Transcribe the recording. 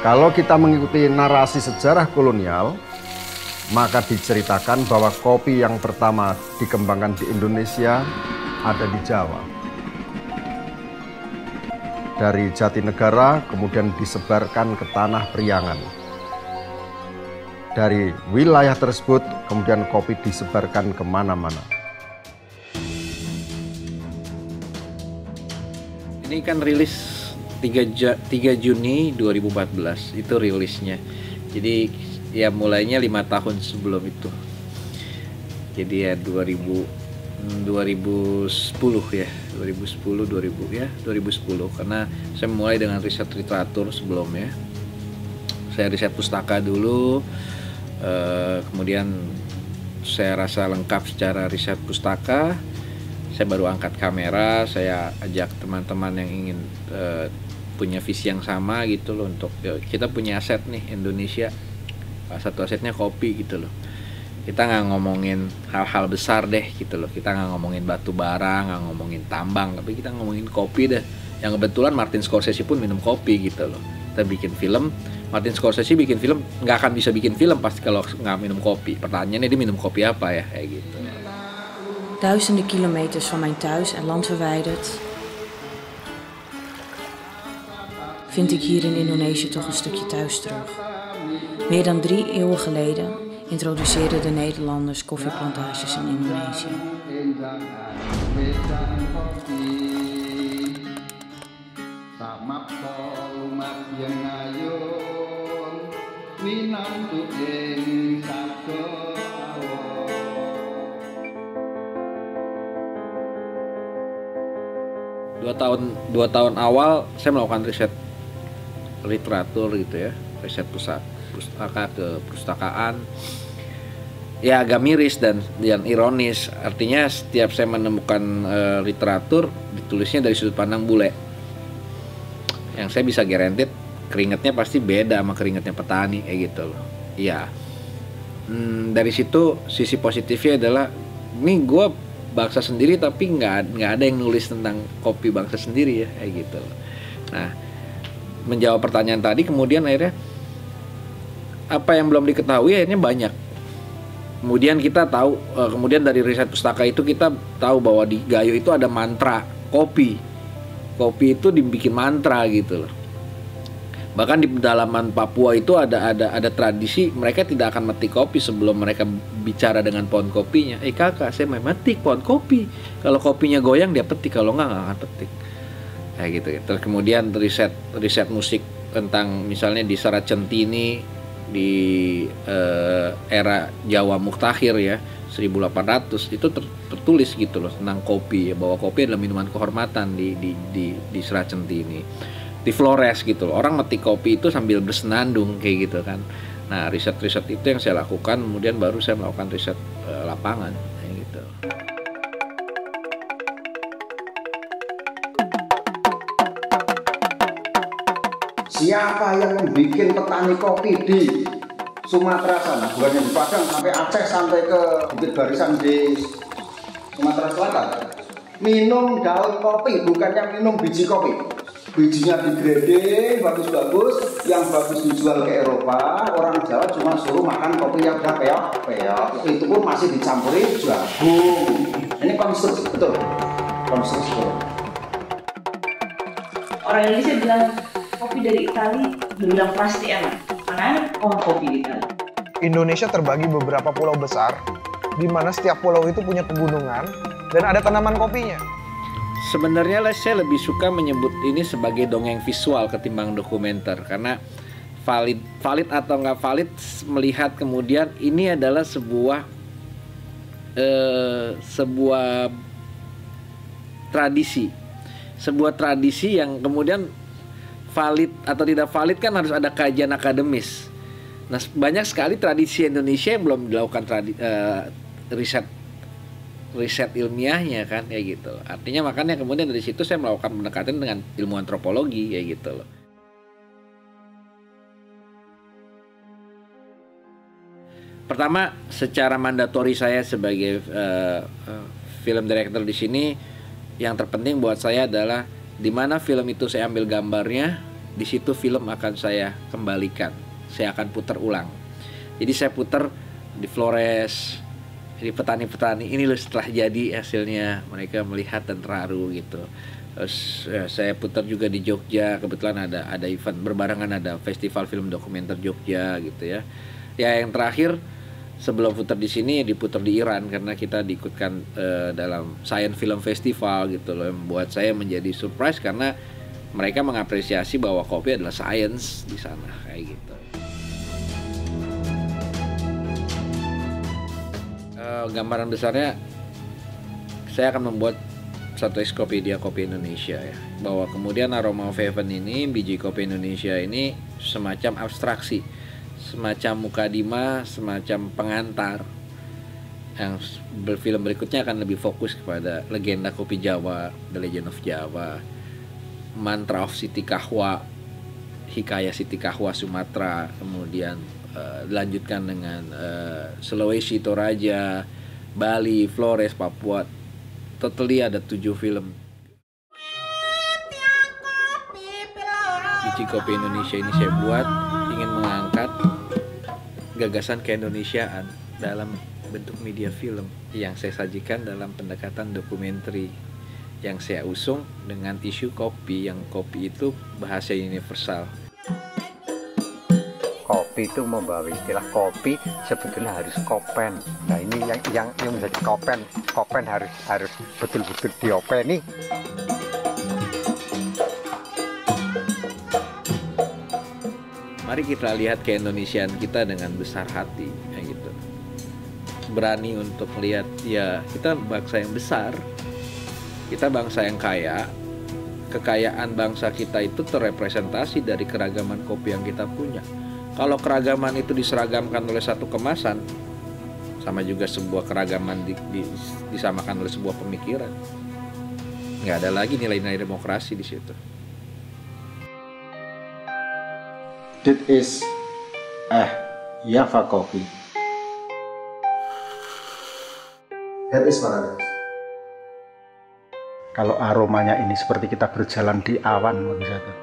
Kalau kita mengikuti narasi sejarah kolonial, maka diceritakan bahwa kopi yang pertama dikembangkan di Indonesia ada di Jawa. Dari Jatinegara kemudian disebarkan ke tanah Priangan. Dari wilayah tersebut kemudian kopi disebarkan kemana-mana. Ini kan rilis 3 Juni 2014 itu rilisnya. Jadi ya mulainya 5 tahun sebelum itu. Jadi ya 2010 ya, 2010 karena saya mulai dengan riset literatur sebelumnya. Saya riset pustaka dulu, kemudian saya rasa lengkap secara riset pustaka. Saya baru angkat kamera, saya ajak teman-teman yang ingin punya visi yang sama gitu loh, untuk kita punya aset nih Indonesia, satu asetnya kopi gitu loh. Kita nggak ngomongin hal-hal besar deh gitu loh, kita nggak ngomongin batu bara, nggak ngomongin tambang, tapi kita ngomongin kopi deh. Yang kebetulan Martin Scorsese pun minum kopi gitu loh. Kita bikin film, Martin Scorsese bikin film nggak akan bisa bikin film pasti kalau nggak minum kopi. Pertanyaannya dia minum kopi apa ya, kayak gitu. Duizenden kilometers van mijn thuis en land verwijderd, vind ik hier in Indonesië toch een stukje thuis terug. Meer dan 3 eeuwen geleden introduceerden de Nederlanders koffieplantages in Indonesië. Dua tahun awal saya melakukan riset literatur gitu ya, riset pustaka ke perpustakaan. Ya agak miris dan ironis, artinya setiap saya menemukan literatur ditulisnya dari sudut pandang bule. Yang saya bisa guaranteed keringatnya pasti beda sama keringatnya petani kayak gitu loh. Iya. Dari situ sisi positifnya adalah ini gue bangsa sendiri tapi nggak ada yang nulis tentang kopi bangsa sendiri ya kayak gitu. Nah, menjawab pertanyaan tadi, kemudian akhirnya apa yang belum diketahui akhirnya banyak. Kemudian kita tahu, kemudian dari riset pustaka itu kita tahu bahwa di Gayo itu ada mantra kopi. Kopi itu dibikin mantra gitu loh. Bahkan di pedalaman Papua itu ada tradisi mereka tidak akan metik kopi sebelum mereka bicara dengan pohon kopinya. Kakak, saya mau metik pohon kopi. Kalau kopinya goyang dia petik, kalau nggak akan petik. Kayak gitu. Terus kemudian riset musik tentang misalnya di Serat Centini di era Jawa Muktakhir ya 1800 itu tertulis gitu loh tentang kopi ya, bahwa kopi adalah minuman kehormatan di Serat Centini. Di Flores gitu loh. Orang metik kopi itu sambil bersenandung kayak gitu kan. Nah, riset-riset itu yang saya lakukan, kemudian baru saya melakukan riset lapangan kayak gitu. Siapa yang membuat petani kopi di Sumatera sana, bukannya di Padang sampai Aceh sampai ke Bukit Barisan di Sumatera Selatan? Minum daun kopi, bukannya minum biji kopi. Bijinya digrading bagus-bagus, yang bagus dijual ke Eropa. Orang Jawa cuma suruh makan kopi yang udah peok-peok, itu pun masih dicampuri jagung. Ini konstruksi, betul, konstruksi. Orang Indonesia bilang kopi dari Itali, bilang pasti enak karena ada pohon kopi di Itali. Indonesia terbagi beberapa pulau besar, di mana setiap pulau itu punya pegunungan dan ada tanaman kopinya. Sebenarnya saya lebih suka menyebut ini sebagai dongeng visual ketimbang dokumenter, karena valid atau nggak valid melihat kemudian ini adalah sebuah tradisi yang kemudian valid atau tidak valid kan harus ada kajian akademis. Nah, banyak sekali tradisi Indonesia yang belum dilakukan riset ilmiahnya kan kayak gitu. Artinya makanya kemudian dari situ saya melakukan pendekatan dengan ilmu antropologi kayak gitu loh. Pertama, secara mandatori saya sebagai film director di sini, yang terpenting buat saya adalah di mana film itu saya ambil gambarnya, di situ film akan saya kembalikan, saya akan putar ulang. Jadi saya putar di Flores, di petani-petani ini loh setelah jadi hasilnya, mereka melihat dan terharu gitu. Terus saya putar juga di Jogja, kebetulan ada event berbarengan, ada festival film dokumenter Jogja gitu ya. Ya yang terakhir sebelum putar di sini diputar di Iran karena kita diikutkan dalam Science Film Festival gitu loh, yang membuat saya menjadi surprise karena mereka mengapresiasi bahwa kopi adalah science di sana kayak gitu. Gambaran besarnya saya akan membuat satu Encyclopedia Kopi Indonesia ya, bahwa kemudian Aroma of Heaven ini, biji kopi Indonesia ini semacam abstraksi, semacam mukadimah, semacam pengantar. Yang film berikutnya akan lebih fokus kepada legenda kopi Jawa, The Legend of Java, Mantra of Siti Kahwa, Hikayat Siti Kahwa Sumatera, kemudian dilanjutkan dengan Sulawesi, Toraja, Bali, Flores, Papua. Totally ada 7 film. Biji kopi Indonesia ini saya buat ingin mengangkat gagasan keindonesiaan dalam bentuk media film yang saya sajikan dalam pendekatan dokumenter yang saya usung dengan isu kopi, yang kopi itu bahasa universal. Kopi itu membawa istilah kopi sebetulnya harus kopen. Nah ini yang menjadi kopen harus betul-betul diopeni. Mari kita lihat keindonesiaan kita dengan besar hati, kayak gitu. Berani untuk melihat ya kita bangsa yang besar, kita bangsa yang kaya. Kekayaan bangsa kita itu terrepresentasi dari keragaman kopi yang kita punya. Kalau keragaman itu diseragamkan oleh satu kemasan, sama juga sebuah keragaman disamakan oleh sebuah pemikiran, nggak ada lagi nilai-nilai demokrasi di situ. That is Java Coffee. That is paradise. Kalau aromanya ini seperti kita berjalan di awan, menurut saya.